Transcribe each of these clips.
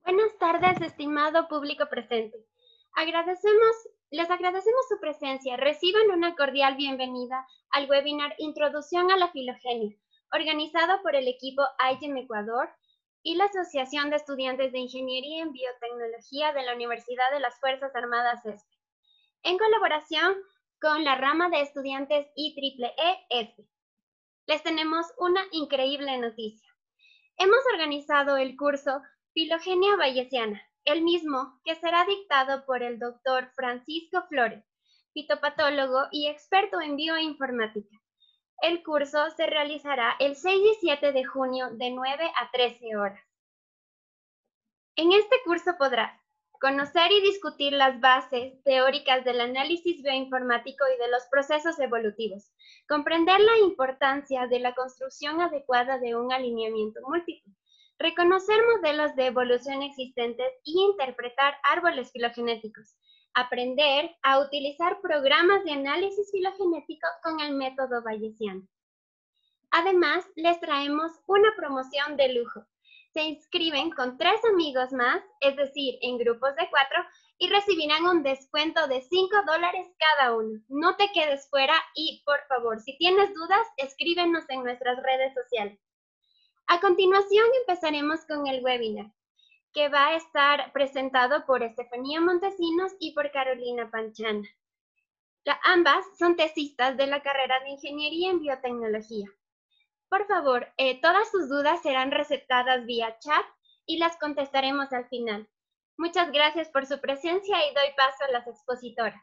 Buenas tardes, estimado público presente. Les agradecemos su presencia. Reciban una cordial bienvenida al webinar Introducción a la Filogenia, organizado por el equipo IGEM Ecuador y la Asociación de Estudiantes de Ingeniería en Biotecnología de la Universidad de las Fuerzas Armadas ESPE, en colaboración con la rama de estudiantes IEEE ESPE. Les tenemos una increíble noticia. Hemos organizado el curso Filogenia bayesiana, el mismo que será dictado por el doctor Francisco Flores, fitopatólogo y experto en bioinformática. El curso se realizará el 6 y 7 de junio de 9 a 13 horas. En este curso podrás conocer y discutir las bases teóricas del análisis bioinformático y de los procesos evolutivos, comprender la importancia de la construcción adecuada de un alineamiento múltiple, reconocer modelos de evolución existentes y interpretar árboles filogenéticos, aprender a utilizar programas de análisis filogenético con el método bayesiano. Además, les traemos una promoción de lujo. Se inscriben con 3 amigos más, es decir, en grupos de 4, y recibirán un descuento de $5 cada uno. No te quedes fuera y, por favor, si tienes dudas, escríbenos en nuestras redes sociales. A continuación empezaremos con el webinar, que va a estar presentado por Estefanía Montesinos y por Carolina Panchana. Ambas son tesistas de la carrera de Ingeniería en Biotecnología. Por favor, todas sus dudas serán recetadas vía chat y las contestaremos al final. Muchas gracias por su presencia y doy paso a las expositoras.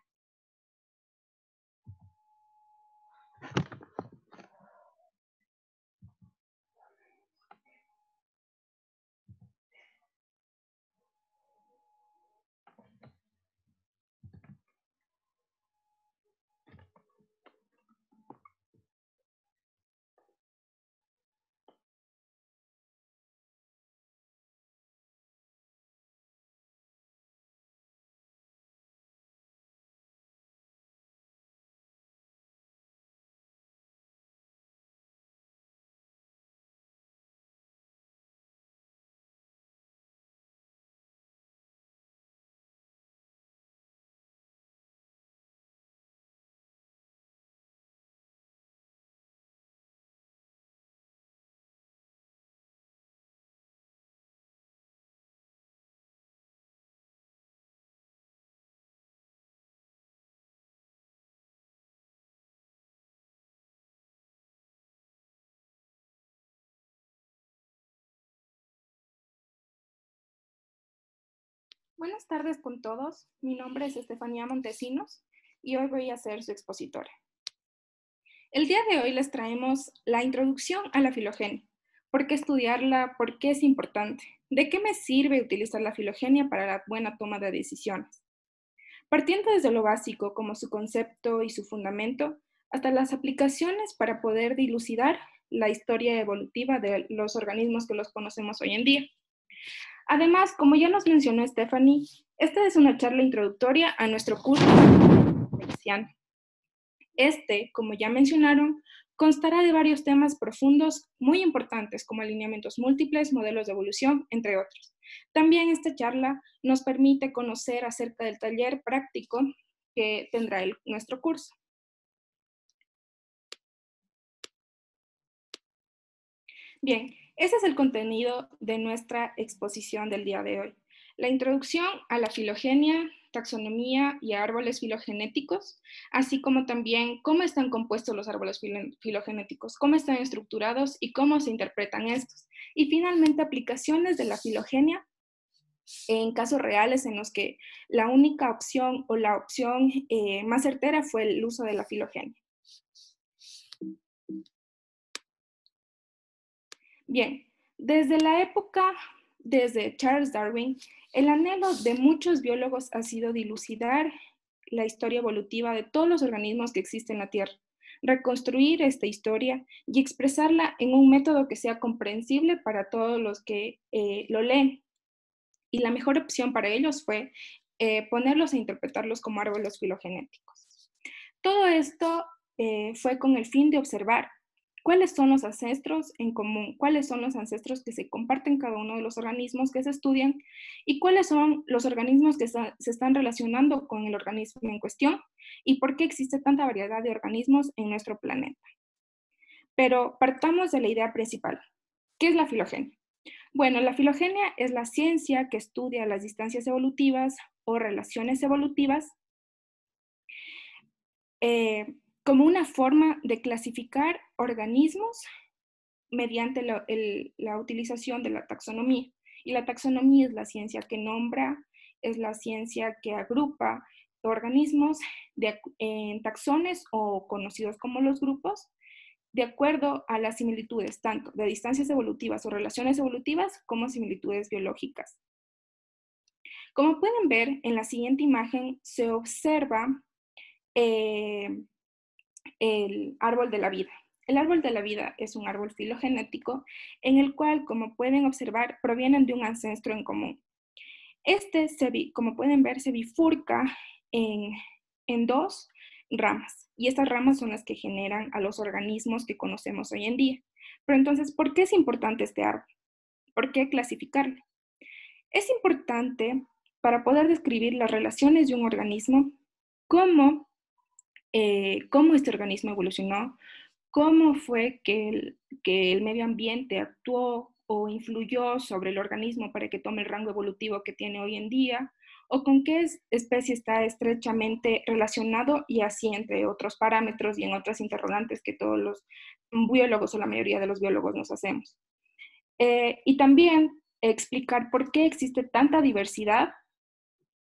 Buenas tardes con todos. Mi nombre es Estefanía Montesinos y hoy voy a ser su expositora. El día de hoy les traemos la introducción a la filogenia. ¿Por qué estudiarla? ¿Por qué es importante? ¿De qué me sirve utilizar la filogenia para la buena toma de decisiones? Partiendo desde lo básico, como su concepto y su fundamento, hasta las aplicaciones para poder dilucidar la historia evolutiva de los organismos que los conocemos hoy en día. Además, como ya nos mencionó Stephanie, esta es una charla introductoria a nuestro curso bayesiano. Este, como ya mencionaron, constará de varios temas profundos muy importantes como alineamientos múltiples, modelos de evolución, entre otros. También esta charla nos permite conocer acerca del taller práctico que tendrá nuestro curso. Bien, ese es el contenido de nuestra exposición del día de hoy. La introducción a la filogenia, taxonomía y árboles filogenéticos, así como también cómo están compuestos los árboles filogenéticos, cómo están estructurados y cómo se interpretan estos. Y finalmente, aplicaciones de la filogenia en casos reales en los que la única opción o la opción más certera fue el uso de la filogenia. Bien, desde Charles Darwin, el anhelo de muchos biólogos ha sido dilucidar la historia evolutiva de todos los organismos que existen en la Tierra, reconstruir esta historia y expresarla en un método que sea comprensible para todos los que lo leen. Y la mejor opción para ellos fue ponerlos a interpretarlos como árboles filogenéticos. Todo esto fue con el fin de observar ¿Cuáles son los ancestros en común? ¿Cuáles son los ancestros que se comparten cada uno de los organismos que se estudian? ¿Y cuáles son los organismos que se están relacionando con el organismo en cuestión? ¿Y por qué existe tanta variedad de organismos en nuestro planeta? Pero partamos de la idea principal. ¿Qué es la filogenia? Bueno, la filogenia es la ciencia que estudia las distancias evolutivas o relaciones evolutivas como una forma de clasificar organismos mediante la utilización de la taxonomía. Y la taxonomía es la ciencia que nombra, es la ciencia que agrupa organismos en taxones o conocidos como los grupos, de acuerdo a las similitudes tanto de distancias evolutivas o relaciones evolutivas como similitudes biológicas. Como pueden ver en la siguiente imagen, se observa el árbol de la vida. El árbol de la vida es un árbol filogenético en el cual, como pueden observar, provienen de un ancestro en común. Este, como pueden ver, se bifurca en dos ramas, y estas ramas son las que generan a los organismos que conocemos hoy en día. Pero entonces, ¿por qué es importante este árbol? ¿Por qué clasificarlo? Es importante para poder describir las relaciones de un organismo, cómo este organismo evolucionó, cómo fue que el medio ambiente actuó o influyó sobre el organismo para que tome el rango evolutivo que tiene hoy en día, o con qué especie está estrechamente relacionado, y así entre otros parámetros y en otras interrogantes que todos los biólogos o la mayoría de los biólogos nos hacemos. Y también explicar por qué existe tanta diversidad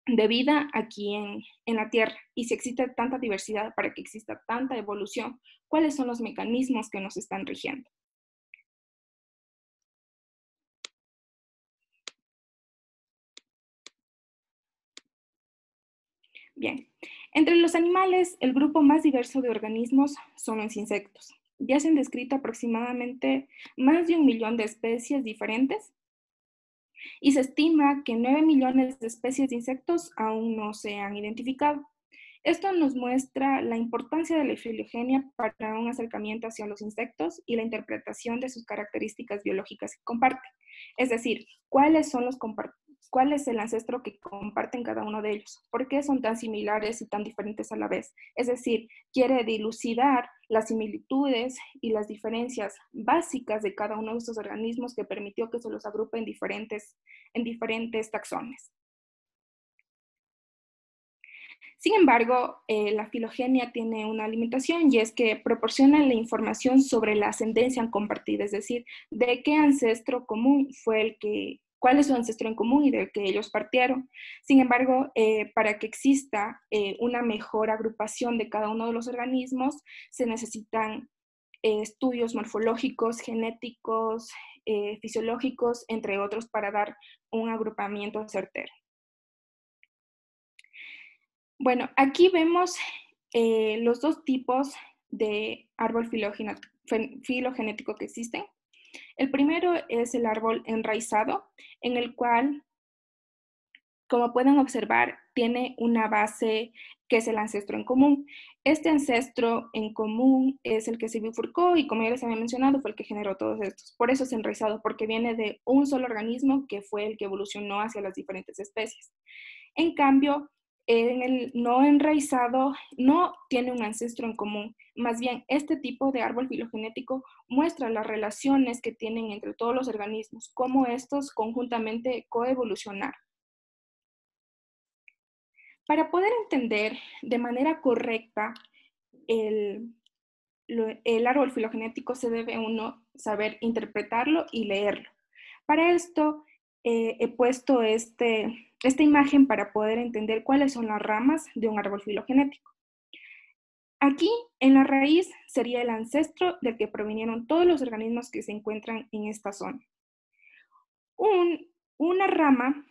de vida aquí en la Tierra, y si existe tanta diversidad para que exista tanta evolución, ¿cuáles son los mecanismos que nos están rigiendo? Bien, entre los animales, el grupo más diverso de organismos son los insectos. Ya se han descrito aproximadamente más de 1 millón de especies diferentes, y se estima que 9 millones de especies de insectos aún no se han identificado. Esto nos muestra la importancia de la filogenia para un acercamiento hacia los insectos y la interpretación de sus características biológicas que comparten. Es decir, cuál es el ancestro que comparten cada uno de ellos, por qué son tan similares y tan diferentes a la vez. Es decir, quiere dilucidar las similitudes y las diferencias básicas de cada uno de estos organismos que permitió que se los agrupe en diferentes taxones. Sin embargo, la filogenia tiene una limitación, y es que proporciona la información sobre la ascendencia compartida, es decir, de qué ancestro común cuál es su ancestro en común y de que ellos partieron. Sin embargo, para que exista una mejor agrupación de cada uno de los organismos, se necesitan estudios morfológicos, genéticos, fisiológicos, entre otros, para dar un agrupamiento certero. Bueno, aquí vemos los dos tipos de árbol filogenético que existen. El primero es el árbol enraizado, en el cual, como pueden observar, tiene una base que es el ancestro en común. Este ancestro en común es el que se bifurcó y, como ya les había mencionado, fue el que generó todos estos. Por eso es enraizado, porque viene de un solo organismo que fue el que evolucionó hacia las diferentes especies. En cambio, en el no enraizado no tiene un ancestro en común. Más bien, este tipo de árbol filogenético muestra las relaciones que tienen entre todos los organismos, cómo estos conjuntamente coevolucionaron. Para poder entender de manera correcta el árbol filogenético, se debe uno saber interpretarlo y leerlo. Para esto he puesto esta imagen para poder entender cuáles son las ramas de un árbol filogenético. Aquí, en la raíz, sería el ancestro del que provinieron todos los organismos que se encuentran en esta zona. Una rama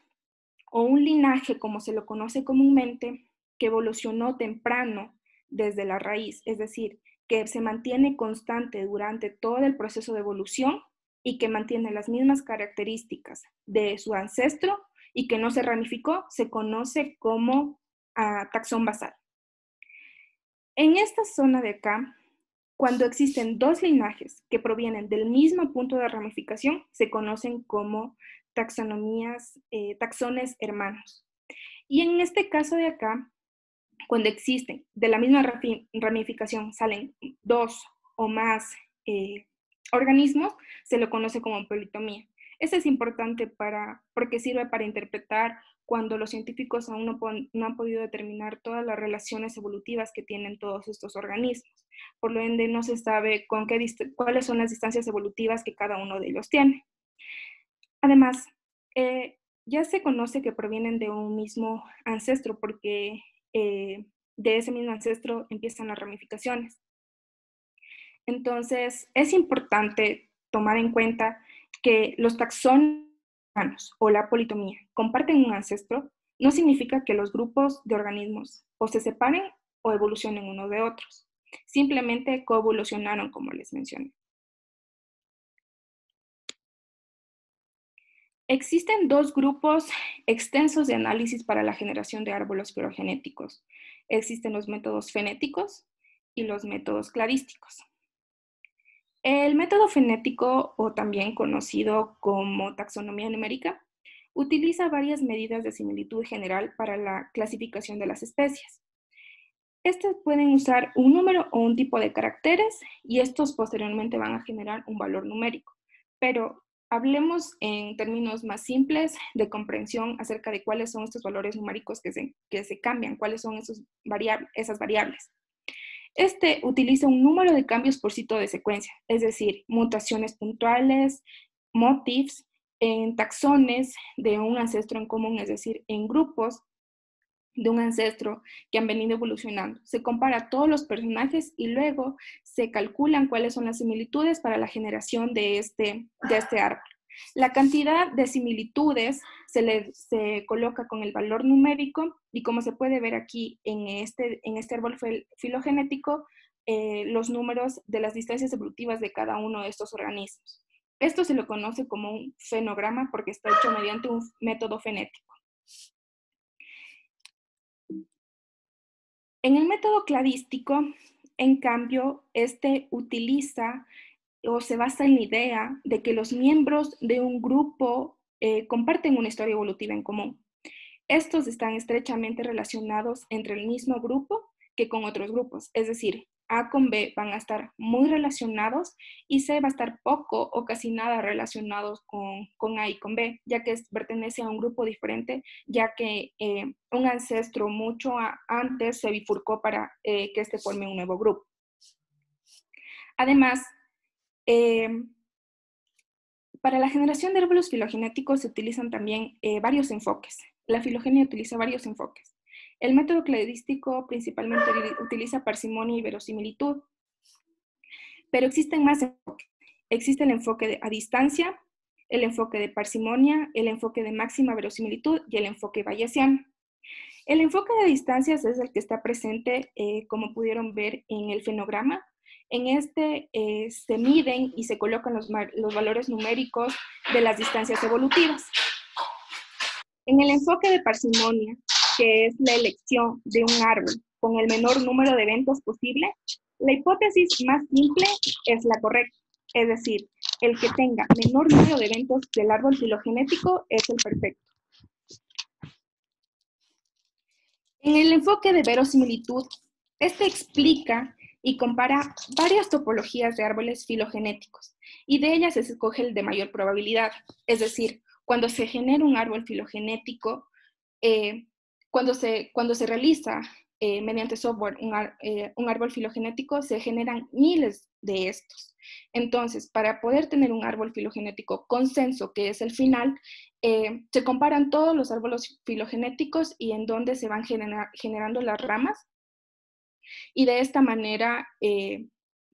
o un linaje, como se lo conoce comúnmente, que evolucionó temprano desde la raíz, es decir, que se mantiene constante durante todo el proceso de evolución y que mantiene las mismas características de su ancestro y que no se ramificó, se conoce como taxón basal. En esta zona de acá, Cuando existen dos linajes que provienen del mismo punto de ramificación, se conocen como taxones hermanos. Y en este caso de acá, cuando existen de la misma ramificación, salen dos o más organismos, se lo conoce como politomía. Esto es importante porque sirve para interpretar cuando los científicos aún no han podido determinar todas las relaciones evolutivas que tienen todos estos organismos. Por lo ende, no se sabe cuáles son las distancias evolutivas que cada uno de ellos tiene. Además, ya se conoce que provienen de un mismo ancestro porque de ese mismo ancestro empiezan las ramificaciones. Entonces, es importante tomar en cuenta que los taxones o la politomía comparten un ancestro, no significa que los grupos de organismos o se separen o evolucionen unos de otros. Simplemente coevolucionaron, como les mencioné. Existen dos grupos extensos de análisis para la generación de árboles filogenéticos. Existen los métodos fenéticos y los métodos cladísticos. El método fenético, o también conocido como taxonomía numérica, utiliza varias medidas de similitud general para la clasificación de las especies. Estas pueden usar un número o un tipo de caracteres y estos posteriormente van a generar un valor numérico. Pero hablemos en términos más simples de comprensión acerca de cuáles son estos valores numéricos que se cambian, cuáles son esas variables. Este utiliza un número de cambios por sitio de secuencia, es decir, mutaciones puntuales, motifs, en taxones de un ancestro en común, es decir, en grupos de un ancestro que han venido evolucionando. Se compara a todos los personajes y luego se calculan cuáles son las similitudes para la generación de este árbol. La cantidad de similitudes se coloca con el valor numérico y como se puede ver aquí en este árbol filogenético, los números de las distancias evolutivas de cada uno de estos organismos. Esto se lo conoce como un fenograma porque está hecho mediante un método fenético. En el método cladístico, en cambio, este utiliza o se basa en la idea de que los miembros de un grupo comparten una historia evolutiva en común. Estos están estrechamente relacionados entre el mismo grupo que con otros grupos, es decir, A con B van a estar muy relacionados y C va a estar poco o casi nada relacionados con A y con B, ya que pertenece a un grupo diferente, ya que un ancestro mucho antes se bifurcó para que este forme un nuevo grupo. Además, para la generación de árboles filogenéticos se utilizan también varios enfoques. La filogenia utiliza varios enfoques. El método cladístico principalmente utiliza parsimonia y verosimilitud, pero existen más enfoques. Existe el enfoque a distancia, el enfoque de parsimonia, el enfoque de máxima verosimilitud y el enfoque bayesiano. El enfoque de distancias es el que está presente, como pudieron ver en el fenograma. En este se miden y se colocan los valores numéricos de las distancias evolutivas. En el enfoque de parsimonia, que es la elección de un árbol con el menor número de eventos posible, la hipótesis más simple es la correcta, es decir, el que tenga menor número de eventos del árbol filogenético es el perfecto. En el enfoque de verosimilitud, este explica y compara varias topologías de árboles filogenéticos y de ellas se escoge el de mayor probabilidad, es decir, cuando se genera un árbol filogenético, cuando se realiza mediante software un árbol filogenético, se generan miles de estos. Entonces, para poder tener un árbol filogenético consenso, que es el final, se comparan todos los árboles filogenéticos y en dónde se van generando las ramas. Y de esta manera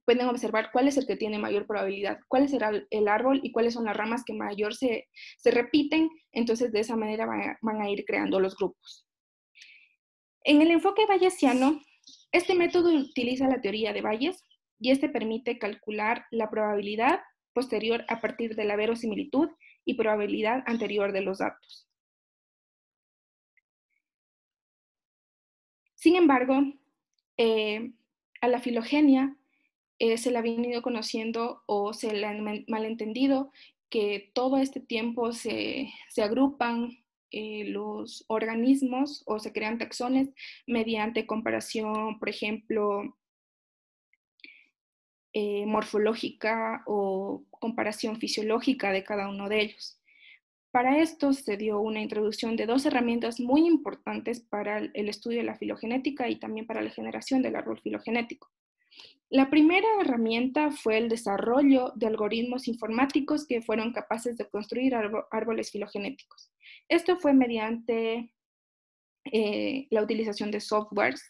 pueden observar cuál es el que tiene mayor probabilidad, cuál será el árbol y cuáles son las ramas que mayor se repiten. Entonces, de esa manera van a ir creando los grupos. En el enfoque bayesiano, este método utiliza la teoría de Bayes y este permite calcular la probabilidad posterior a partir de la verosimilitud y probabilidad anterior de los datos. Sin embargo, a la filogenia se le ha venido conociendo o se le han malentendido que todo este tiempo se agrupan los organismos o se crean taxones mediante comparación, por ejemplo, morfológica o comparación fisiológica de cada uno de ellos. Para esto se dio una introducción de dos herramientas muy importantes para el estudio de la filogenética y también para la generación del árbol filogenético. La primera herramienta fue el desarrollo de algoritmos informáticos que fueron capaces de construir árboles filogenéticos. Esto fue mediante la utilización de softwares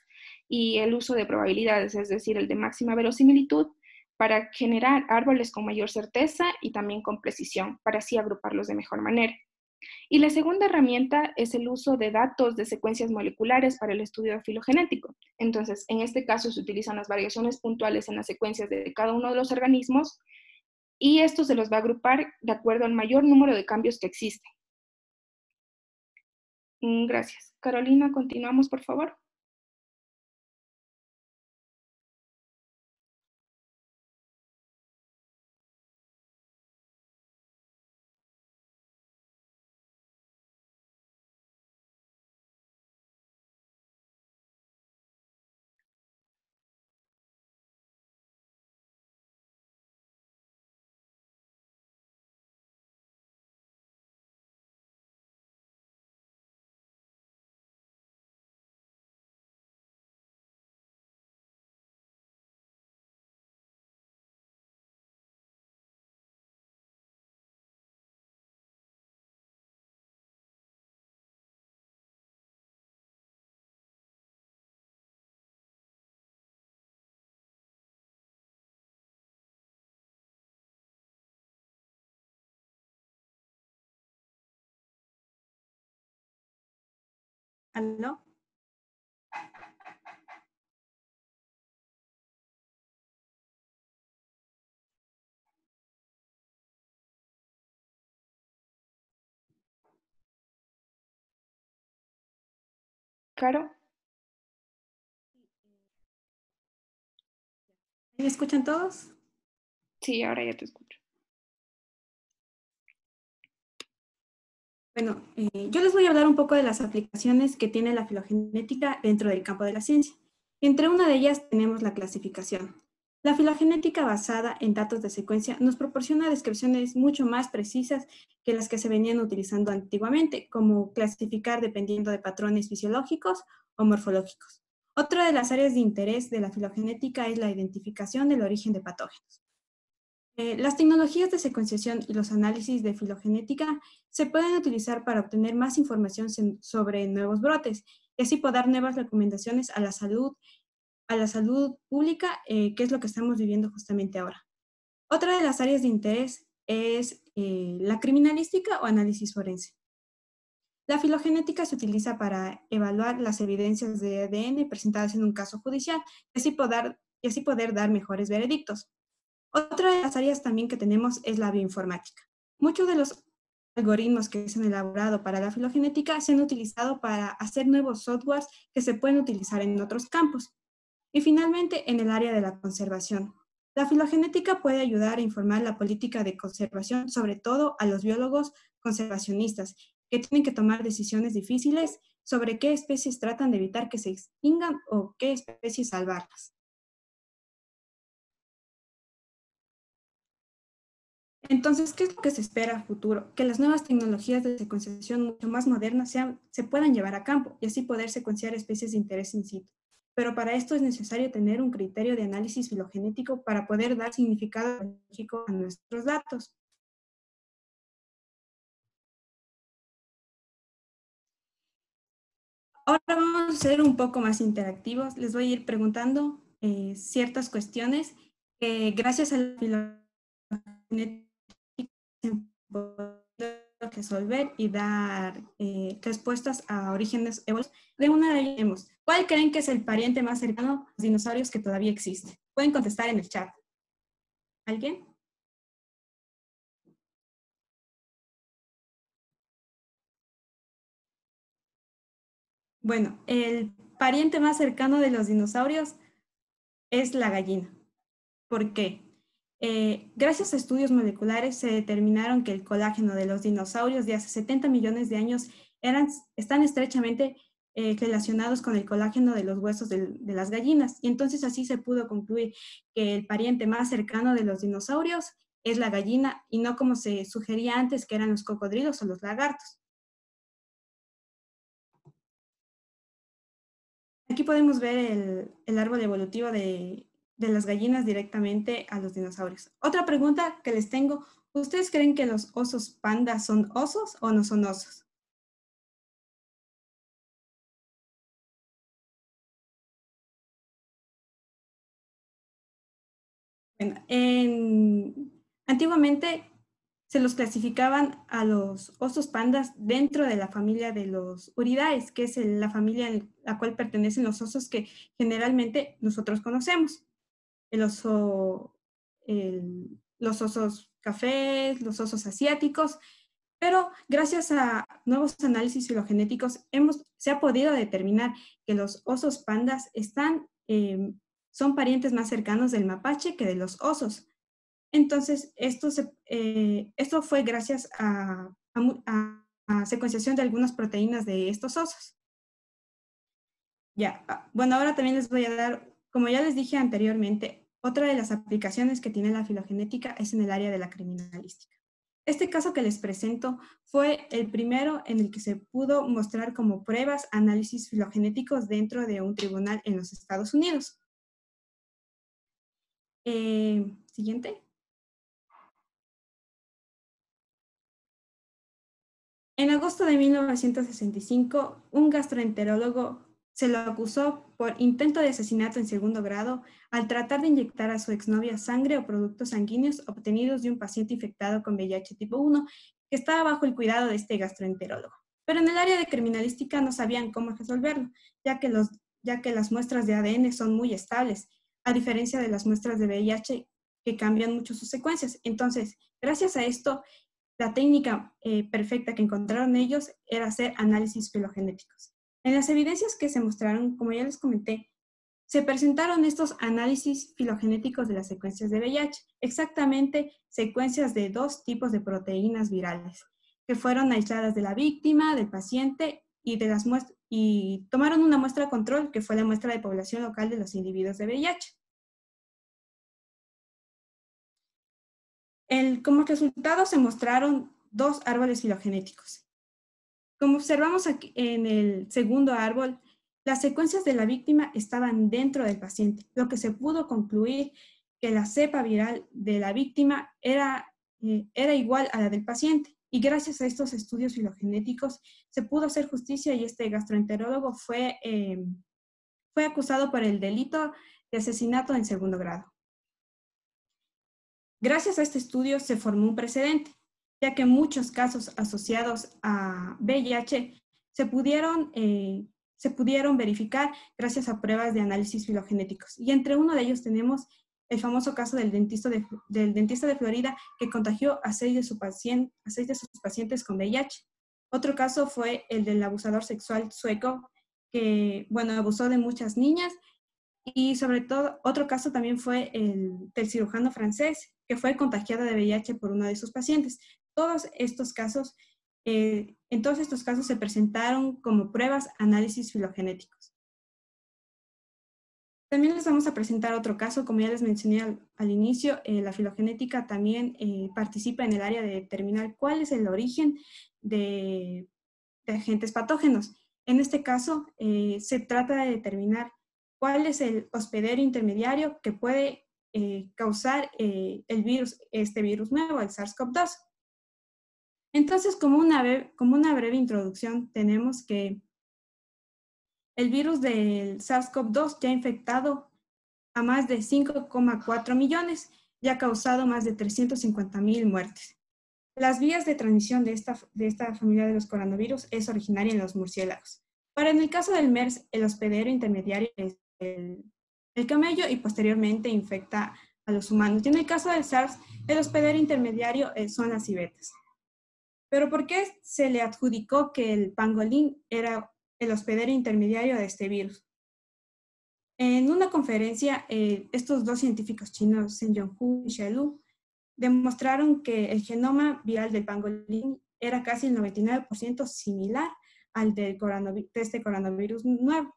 y el uso de probabilidades, es decir, el de máxima verosimilitud, para generar árboles con mayor certeza y también con precisión, para así agruparlos de mejor manera. Y la segunda herramienta es el uso de datos de secuencias moleculares para el estudio filogenético. Entonces, en este caso se utilizan las variaciones puntuales en las secuencias de cada uno de los organismos y esto se los va a agrupar de acuerdo al mayor número de cambios que existen. Gracias. Carolina, continuamos, por favor. ¿Aló? Caro. ¿Me escuchan todos? Sí, ahora ya te escucho. Bueno, yo les voy a hablar un poco de las aplicaciones que tiene la filogenética dentro del campo de la ciencia. Entre una de ellas tenemos la clasificación. La filogenética basada en datos de secuencia nos proporciona descripciones mucho más precisas que las que se venían utilizando antiguamente, como clasificar dependiendo de patrones fisiológicos o morfológicos. Otra de las áreas de interés de la filogenética es la identificación del origen de patógenos. Las tecnologías de secuenciación y los análisis de filogenética se pueden utilizar para obtener más información sobre nuevos brotes y así poder dar nuevas recomendaciones a la salud pública, que es lo que estamos viviendo justamente ahora. Otra de las áreas de interés es la criminalística o análisis forense. La filogenética se utiliza para evaluar las evidencias de ADN presentadas en un caso judicial y así poder dar mejores veredictos. Otra de las áreas también que tenemos es la bioinformática. Muchos de los algoritmos que se han elaborado para la filogenética se han utilizado para hacer nuevos softwares que se pueden utilizar en otros campos. Y finalmente, en el área de la conservación. La filogenética puede ayudar a informar la política de conservación, sobre todo a los biólogos conservacionistas, que tienen que tomar decisiones difíciles sobre qué especies tratan de evitar que se extingan o qué especies salvarlas. Entonces, ¿qué es lo que se espera a futuro? Que las nuevas tecnologías de secuenciación mucho más modernas se puedan llevar a campo y así poder secuenciar especies de interés in situ. Pero para esto es necesario tener un criterio de análisis filogenético para poder dar significado biológico a nuestros datos. Ahora vamos a ser un poco más interactivos. Les voy a ir preguntando ciertas cuestiones que gracias a la filogenética se pueden resolver y dar respuestas a orígenes evolutivos. De una de ellas tenemos, ¿cuál creen que es el pariente más cercano a los dinosaurios que todavía existe? Pueden contestar en el chat. ¿Alguien? Bueno, el pariente más cercano de los dinosaurios es la gallina. ¿Por qué? Gracias a estudios moleculares se determinaron que el colágeno de los dinosaurios de hace 70 millones de años están estrechamente relacionados con el colágeno de los huesos de las gallinas. Y entonces así se pudo concluir que el pariente más cercano de los dinosaurios es la gallina y no como se sugería antes que eran los cocodrilos o los lagartos. Aquí podemos ver el árbol evolutivo de las gallinas directamente a los dinosaurios. Otra pregunta que les tengo, ¿ustedes creen que los osos pandas son osos o no son osos? Bueno, antiguamente se los clasificaban a los osos pandas dentro de la familia de los Uridaes, que es la familia a la cual pertenecen los osos que generalmente nosotros conocemos. El oso, los osos cafés, los osos asiáticos, pero gracias a nuevos análisis filogenéticos se ha podido determinar que los osos pandas son parientes más cercanos del mapache que de los osos. Entonces, esto fue gracias a secuenciación de algunas proteínas de estos osos. Ya, bueno, ahora también les voy a dar, como ya les dije anteriormente, otra de las aplicaciones que tiene la filogenética es en el área de la criminalística. Este caso que les presento fue el primero en el que se pudo mostrar como pruebas análisis filogenéticos dentro de un tribunal en los Estados Unidos. Siguiente. En agosto de 1965, un gastroenterólogo se lo acusó por intento de asesinato en segundo grado al tratar de inyectar a su exnovia sangre o productos sanguíneos obtenidos de un paciente infectado con VIH tipo 1 que estaba bajo el cuidado de este gastroenterólogo. Pero en el área de criminalística no sabían cómo resolverlo, ya que las muestras de ADN son muy estables, a diferencia de las muestras de VIH que cambian mucho sus secuencias. Entonces, gracias a esto, la técnica perfecta que encontraron ellos era hacer análisis filogenéticos. En las evidencias que se mostraron, como ya les comenté, se presentaron estos análisis filogenéticos de las secuencias de VIH, exactamente secuencias de 2 tipos de proteínas virales, que fueron aisladas de la víctima, del paciente y tomaron una muestra control, que fue la muestra de población local de los individuos de VIH. Como resultado se mostraron 2 árboles filogenéticos. Como observamos aquí en el segundo árbol, las secuencias de la víctima estaban dentro del paciente, lo que se pudo concluir que la cepa viral de la víctima era igual a la del paciente. Y gracias a estos estudios filogenéticos se pudo hacer justicia y este gastroenterólogo fue acusado por el delito de asesinato en segundo grado. Gracias a este estudio se formó un precedente, ya que muchos casos asociados a VIH se pudieron verificar gracias a pruebas de análisis filogenéticos. Y entre uno de ellos tenemos el famoso caso del dentista de Florida que contagió a 6 de sus pacientes con VIH. Otro caso fue el del abusador sexual sueco que, bueno, abusó de muchas niñas. Y sobre todo, otro caso también fue el del cirujano francés, que fue contagiado de VIH por uno de sus pacientes. En todos estos casos se presentaron como pruebas análisis filogenéticos. También les vamos a presentar otro caso, como ya les mencioné al inicio, la filogenética también participa en el área de determinar cuál es el origen de agentes patógenos. En este caso, se trata de determinar cuál es el hospedero intermediario que puede causar este virus nuevo, el SARS-CoV-2. Entonces, como una breve introducción, tenemos que el virus del SARS-CoV-2 ya ha infectado a más de 5,4 millones y ha causado más de 350,000 muertes. Las vías de transmisión de esta familia de los coronavirus es originaria en los murciélagos. Pero en el caso del MERS, el hospedero intermediario es el camello y posteriormente infecta a los humanos. Y en el caso del SARS, el hospedero intermediario son las civetas. Pero ¿por qué se le adjudicó que el pangolín era el hospedero intermediario de este virus? En una conferencia, estos dos científicos chinos, Zheng Yonghu y Xie Lu, demostraron que el genoma viral del pangolín era casi el 99% similar al de este coronavirus nuevo,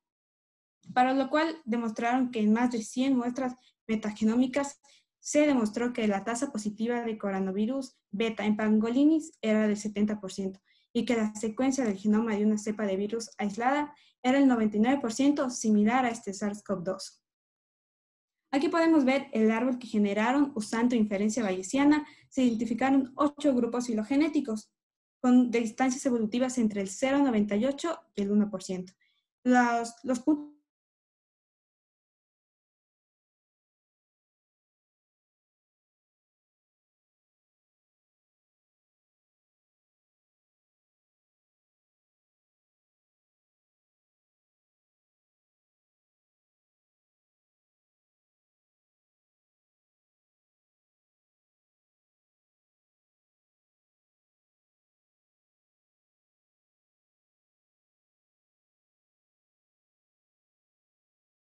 para lo cual demostraron que en más de 100 muestras metagenómicas se demostró que la tasa positiva de coronavirus beta en pangolinis era del 70% y que la secuencia del genoma de una cepa de virus aislada era el 99% similar a este SARS-CoV-2. Aquí podemos ver el árbol que generaron usando inferencia bayesiana. Se identificaron 8 grupos filogenéticos con distancias evolutivas entre el 0,98 y el 1%. Los puntos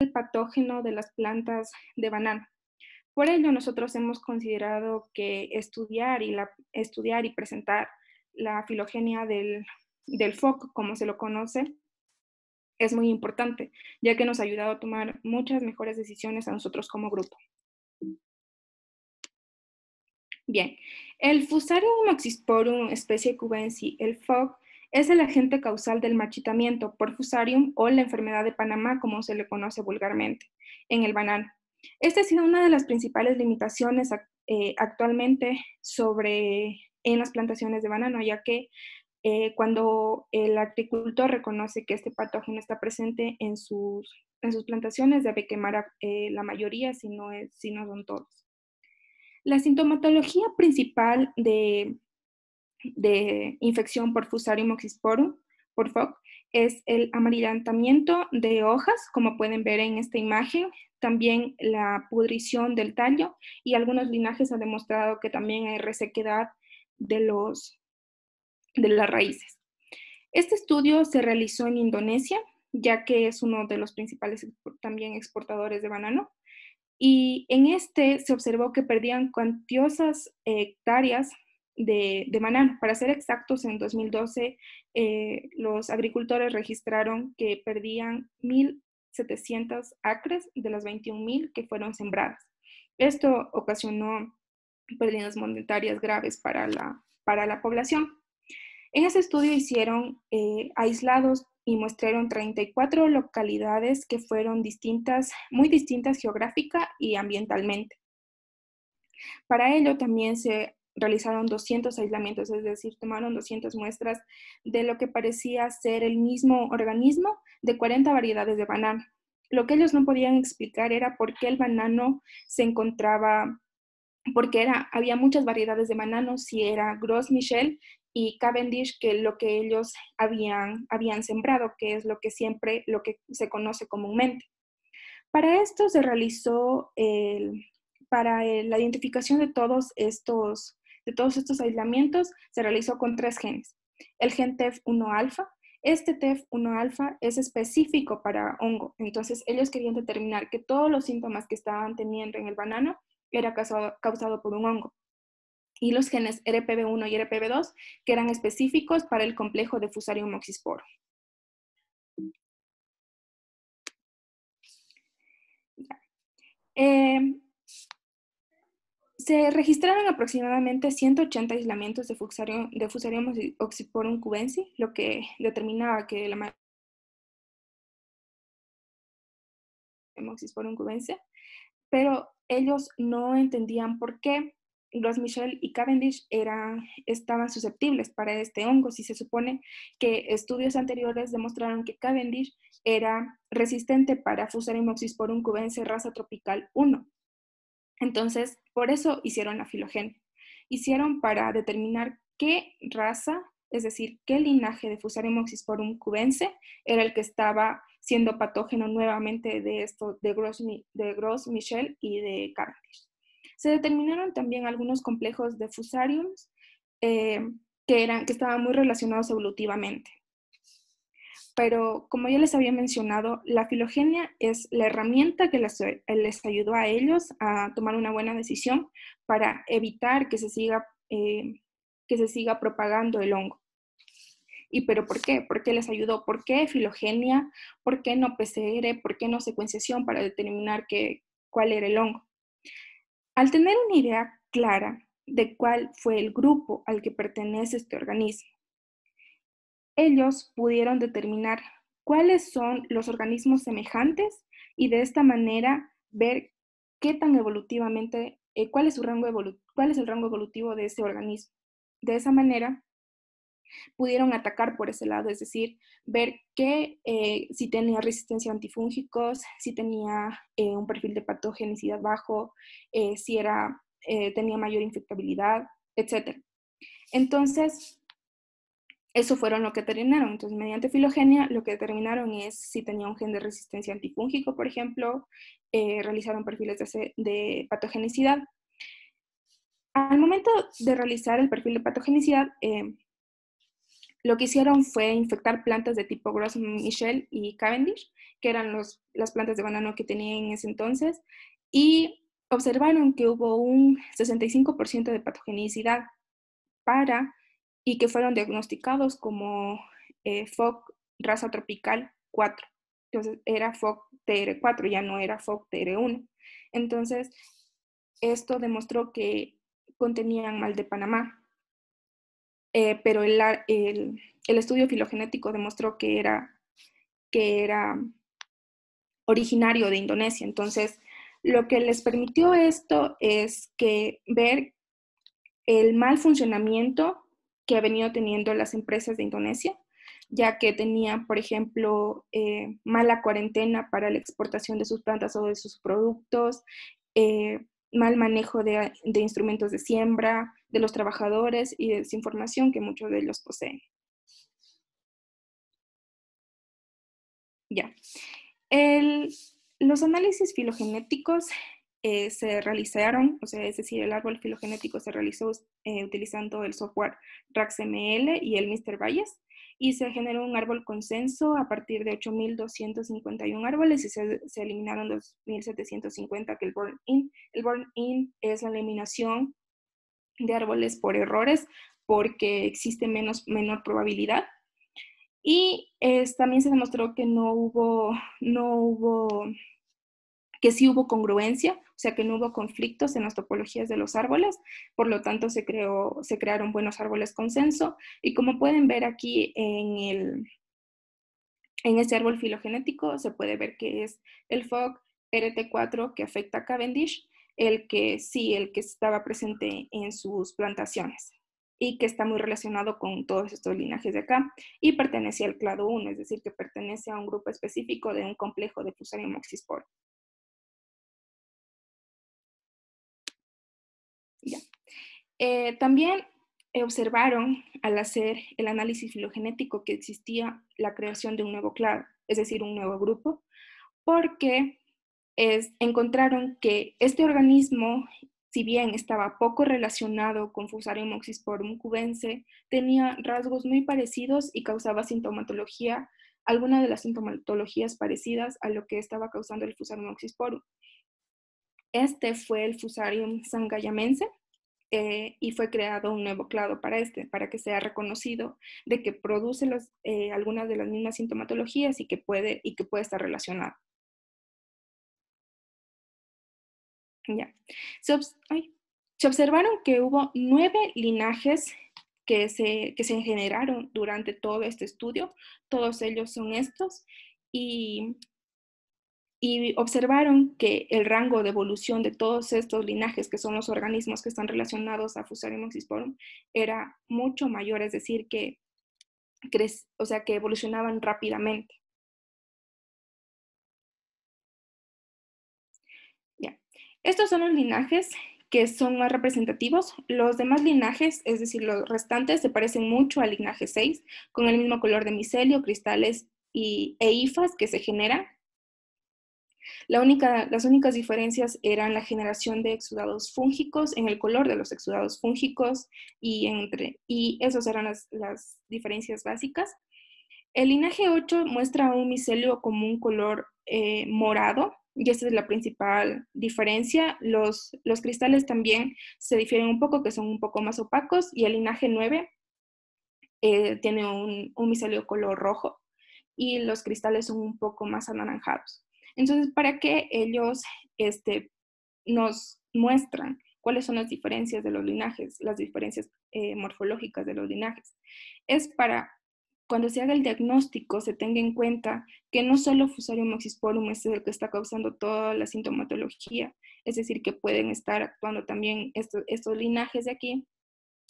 el patógeno de las plantas de banano. Por ello, nosotros hemos considerado que estudiar y presentar la filogenia del FOC, como se lo conoce, es muy importante, ya que nos ha ayudado a tomar muchas mejores decisiones a nosotros como grupo. Bien, el Fusarium moxisporum especie cubensi, el FOC, es el agente causal del marchitamiento por Fusarium o la enfermedad de Panamá, como se le conoce vulgarmente, en el banano. Esta ha sido una de las principales limitaciones actualmente en las plantaciones de banano, ya que cuando el agricultor reconoce que este patógeno está presente en sus plantaciones, debe quemar la mayoría, si no son todos. La sintomatología principal de infección por Fusarium moxisporum, por FOC, es el amarillentamiento de hojas, como pueden ver en esta imagen, también la pudrición del tallo, y algunos linajes han demostrado que también hay resequedad de las raíces. Este estudio se realizó en Indonesia, ya que es uno de los principales también exportadores de banano, y en este se observó que perdían cuantiosas hectáreas de banano. Para ser exactos, en 2012 los agricultores registraron que perdían 1.700 acres de las 21.000 que fueron sembradas. Esto ocasionó pérdidas monetarias graves para la población. En ese estudio hicieron aislados y muestraron 34 localidades que fueron muy distintas geográfica y ambientalmente. Para ello también se realizaron 200 aislamientos, es decir, tomaron 200 muestras de lo que parecía ser el mismo organismo de 40 variedades de banano. Lo que ellos no podían explicar era por qué el banano se encontraba, porque había muchas variedades de banano, si era Gros Michel y Cavendish, que lo que ellos habían sembrado, que es lo que se conoce comúnmente. Para esto se realizó, para la identificación de todos estos aislamientos, se realizó con 3 genes. El gen TEF1-alfa. Este TEF1-alfa es específico para hongo, entonces ellos querían determinar que todos los síntomas que estaban teniendo en el banano era causado por un hongo. Y los genes RPV1 y RPV2, que eran específicos para el complejo de Fusarium moxisporum. Se registraron aproximadamente 180 aislamientos de Fusarium moxisporum cubensi, lo que determinaba que la mayoría de moxisporum cubensi, pero ellos no entendían por qué Gros Michel y Cavendish estaban susceptibles para este hongo, si se supone que estudios anteriores demostraron que Cavendish era resistente para Fusarium moxisporum cubensi raza tropical 1. Entonces, por eso hicieron la filogenia. Hicieron para determinar qué raza, es decir, qué linaje de Fusarium moxisporum cubensi era el que estaba siendo patógeno nuevamente de Gros Michel y de Cavendish. Se determinaron también algunos complejos de Fusariums que estaban muy relacionados evolutivamente. Pero como ya les había mencionado, la filogenia es la herramienta que les ayudó a ellos a tomar una buena decisión para evitar que se siga propagando el hongo. ¿Y pero por qué? ¿Por qué les ayudó? ¿Por qué filogenia? ¿Por qué no PCR? ¿Por qué no secuenciación para determinar cuál era el hongo? Al tener una idea clara de cuál fue el grupo al que pertenece este organismo, ellos pudieron determinar cuáles son los organismos semejantes y de esta manera ver qué tan evolutivamente, cuál es el rango evolutivo de ese organismo. De esa manera, pudieron atacar por ese lado, es decir, ver si tenía resistencia a antifúngicos, si tenía un perfil de patogenicidad bajo, si tenía mayor infectabilidad, etc. Entonces, eso fueron lo que determinaron. Entonces, mediante filogenia, lo que determinaron es si tenía un gen de resistencia antifúngico, por ejemplo, realizaron perfiles de patogenicidad. Al momento de realizar el perfil de patogenicidad, lo que hicieron fue infectar plantas de tipo Gros Michel y Cavendish, que eran las plantas de banano que tenían en ese entonces, y observaron que hubo un 65% de patogenicidad y que fueron diagnosticados como FOC raza tropical 4. Entonces era FOC TR4, ya no era FOC TR1. Entonces, esto demostró que contenían mal de Panamá. Pero el estudio filogenético demostró que era originario de Indonesia. Entonces, lo que les permitió esto es ver el mal funcionamiento que han venido teniendo las empresas de Indonesia, ya que tenían, por ejemplo, mala cuarentena para la exportación de sus plantas o de sus productos, mal manejo de instrumentos de siembra, de los trabajadores y desinformación que muchos de ellos poseen. Ya. Los análisis filogenéticos se realizaron, o sea, es decir, el árbol filogenético se realizó utilizando el software RAXML y el Mr. Bayes, y se generó un árbol consenso a partir de 8.251 árboles y se eliminaron los 1.750 que el burn-in. El burn-in es la eliminación de árboles por errores porque existe menor probabilidad. Y también se demostró que que sí hubo congruencia, o sea que no hubo conflictos en las topologías de los árboles, por lo tanto se crearon buenos árboles consenso, y como pueden ver aquí en este árbol filogenético, se puede ver que es el FOC RT4 que afecta a Cavendish, el que estaba presente en sus plantaciones y que está muy relacionado con todos estos linajes de acá, y pertenece al clado 1, es decir, que pertenece a un grupo específico de un complejo de Fusarium oxysporum. Ya. También observaron al hacer el análisis filogenético que existía la creación de un nuevo clado, es decir, un nuevo grupo, porque encontraron que este organismo, si bien estaba poco relacionado con Fusarium oxysporum cubense, tenía rasgos muy parecidos y causaba sintomatología, alguna de las sintomatologías parecidas a lo que estaba causando el Fusarium oxysporum. Este fue el Fusarium sangayamense, y fue creado un nuevo clado para que sea reconocido de que produce algunas de las mismas sintomatologías y que puede estar relacionado. Ya. Se observaron que hubo 9 linajes que se generaron durante todo este estudio. Todos ellos son estos. Y observaron que el rango de evolución de todos estos linajes, que son los organismos que están relacionados a Fusarium oxysporum, era mucho mayor, es decir, que evolucionaban rápidamente. Ya. Estos son los linajes que son más representativos. Los demás linajes, es decir, los restantes, se parecen mucho al linaje 6, con el mismo color de micelio, cristales e hifas que se generan. Las únicas diferencias eran la generación de exudados fúngicos, en el color de los exudados fúngicos, y esas eran las diferencias básicas. El linaje 8 muestra un micelio como un color morado, y esa es la principal diferencia. Los cristales también se difieren un poco, que son un poco más opacos, y el linaje 9 tiene un micelio color rojo, y los cristales son un poco más anaranjados. Entonces, para que ellos nos muestran cuáles son las diferencias de los linajes, las diferencias morfológicas de los linajes, es para cuando se haga el diagnóstico se tenga en cuenta que no solo Fusarium oxysporum es el que está causando toda la sintomatología, es decir, que pueden estar actuando también estos linajes de aquí,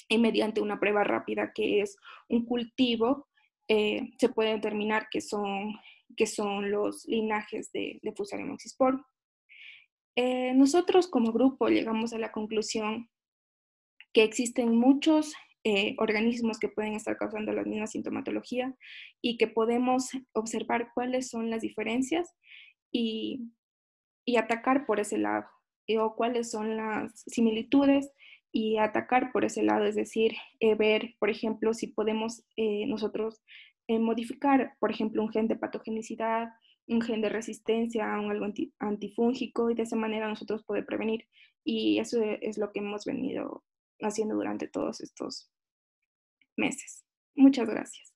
y mediante una prueba rápida que es un cultivo, se puede determinar que son los linajes de Fusarium oxysporum. Nosotros como grupo llegamos a la conclusión que existen muchos organismos que pueden estar causando la misma sintomatología y que podemos observar cuáles son las diferencias y, atacar por ese lado, o cuáles son las similitudes y atacar por ese lado, es decir, ver, por ejemplo, si podemos nosotros modificar, por ejemplo, un gen de patogenicidad, un gen de resistencia a un algo antifúngico, y de esa manera nosotros poder prevenir. Y eso es lo que hemos venido haciendo durante todos estos meses. Muchas gracias.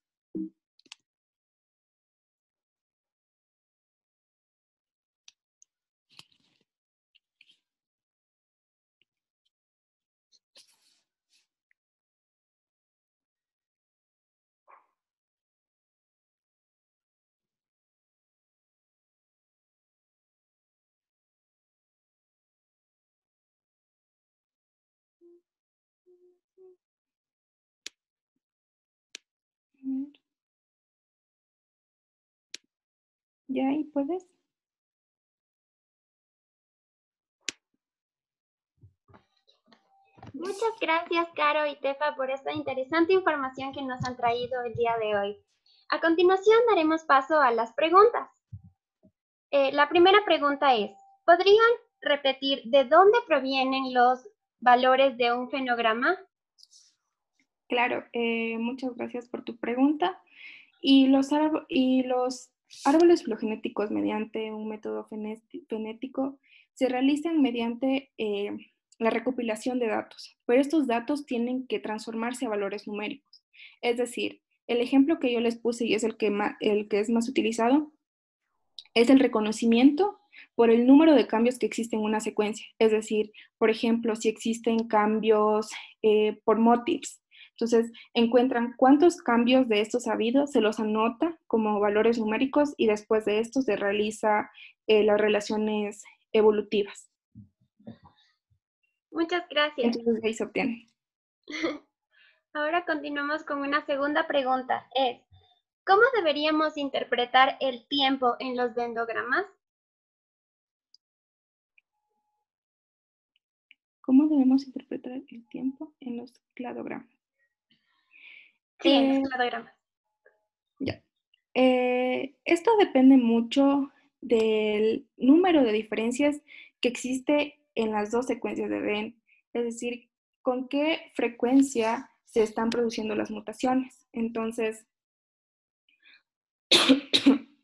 ¿Ya ahí puedes? Muchas gracias, Caro y Tefa, por esta interesante información que nos han traído el día de hoy. A continuación, daremos paso a las preguntas. La primera pregunta es, ¿podrían repetir de dónde provienen los valores de un fenograma? Claro, muchas gracias por tu pregunta. Y los árboles filogenéticos mediante un método fenético se realizan mediante la recopilación de datos, pero estos datos tienen que transformarse a valores numéricos. Es decir, el ejemplo que yo les puse, y es el que es más utilizado, es el reconocimiento por el número de cambios que existen en una secuencia. Es decir, por ejemplo, si existen cambios por motifs, entonces encuentran cuántos cambios de estos ha habido, se los anota como valores numéricos, y después de esto se realiza las relaciones evolutivas. Muchas gracias. Entonces de ahí se obtiene. Ahora continuamos con una segunda pregunta. Es, ¿cómo deberíamos interpretar el tiempo en los dendrogramas? ¿Cómo debemos interpretar el tiempo en los cladogramas? Sí, en los cladogramas. Ya. Esto depende mucho del número de diferencias que existe en las dos secuencias de ADN, es decir, con qué frecuencia se están produciendo las mutaciones. Entonces,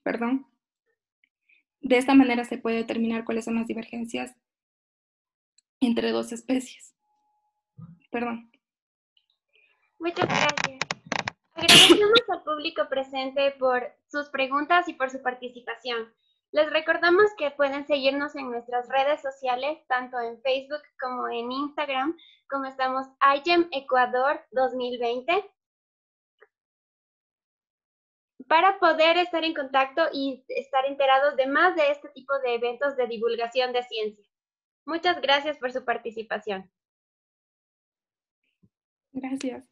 perdón, de esta manera se puede determinar cuáles son las divergencias entre dos especies. Perdón. Muchas gracias. Agradecemos al público presente por sus preguntas y por su participación. Les recordamos que pueden seguirnos en nuestras redes sociales, tanto en Facebook como en Instagram, como estamos IGEM Ecuador 2020, para poder estar en contacto y estar enterados de más de este tipo de eventos de divulgación de ciencia. Muchas gracias por su participación. Gracias.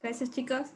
Gracias, chicos.